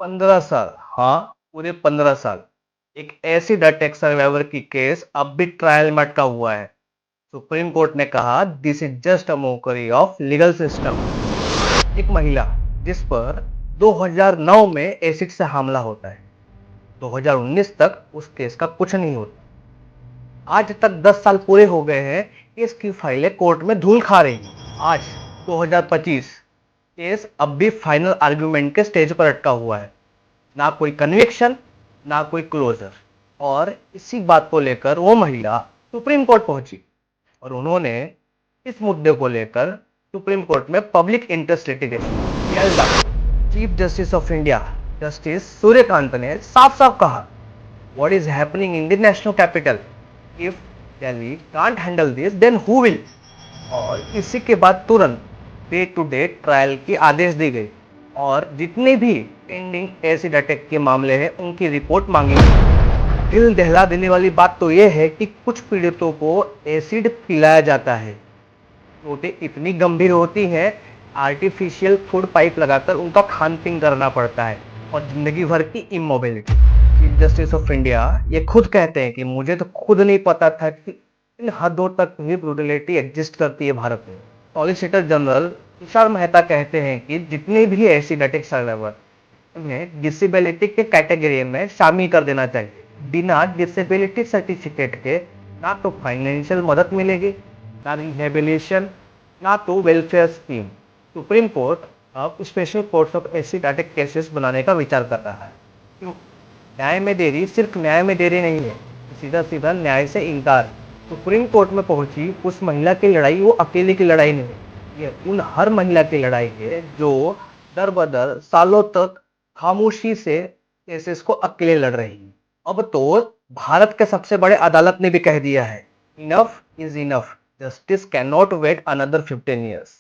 15 साल, हाँ, पूरे 15 साल। एक एसिड अटैक सर्वाइवर की केस अब भी ट्रायल में अटका हुआ है। सुप्रीम कोर्ट ने कहा this is just a Mokri of legal system. एक महिला जिस पर 2009 में एसिड से हमला होता है, 2019 तक उस केस का कुछ नहीं होता। आज तक 10 साल पूरे हो गए हैं, केस की फाइलें कोर्ट में धूल खा रही हैं। आज 2025, केस अब भी फाइनल आर्ग्यूमेंट के स्टेज पर अटका हुआ है। ना कोई कन्विक्शन, ना कोई क्लोजर। और इसी बात को लेकर वो महिला सुप्रीम कोर्ट पहुंची और उन्होंने इस मुद्दे को लेकर सुप्रीम कोर्ट में public interest litigation. Chief justice of India justice Suryakant ने साफ साफ कहा what is happening in the national capital, if Delhi can't handle this then who will। और इसी के बाद तुरंत डे टू डे ट्रायल की आदेश दी गई और जितने भी पेंडिंग एसिड अटैक के मामले हैं उनकी रिपोर्ट मांगी गई। दिल दहला देने वाली बात तो यह है कि कुछ पीड़ितों को एसिड पिलाया जाता है। चोटें इतनी गंभीर होती हैं, आर्टिफिशियल फूड पाइप लगाकर उनका खान पीन करना पड़ता है और जिंदगी भर की immobility. Chief justice of India ये खुद कहते हैं कि मुझे तो खुद नहीं पता था कि इन हदों तक भी ब्रूटलिटी एग्जिस्ट करती है भारत में। सॉलिसिटर जनरल तुषार मेहता कहते हैं कि जितने भी एसिड अटैक सर्वाइवर उन्हें डिसेबिलिटी के कैटेगरी में शामिल कर देना चाहिए। बिना डिसेबिलिटी सर्टिफिकेट के ना तो फाइनेंशियल मदद मिलेगी, ना रिहेबिलिटेशन, ना तो वेलफेयर स्कीम। सुप्रीम कोर्ट अब special courts of acid attack cases बनाने का विचार कर रहा है। क्यों? न्याय में देरी सिर्फ न्याय में देरी नहीं है, सीधा सीधा न्याय से इनकार। सुप्रीम कोर्ट में पहुंची उस महिला की लड़ाई वो अकेले की लड़ाई नहीं है, ये उन हर महिला की लड़ाई है जो दर बदर सालों तक खामोशी से केसेस को अकेले लड़ रही है। अब तो भारत के सबसे बड़े अदालत ने भी कह दिया है enough is enough, justice can not wait another 15 years।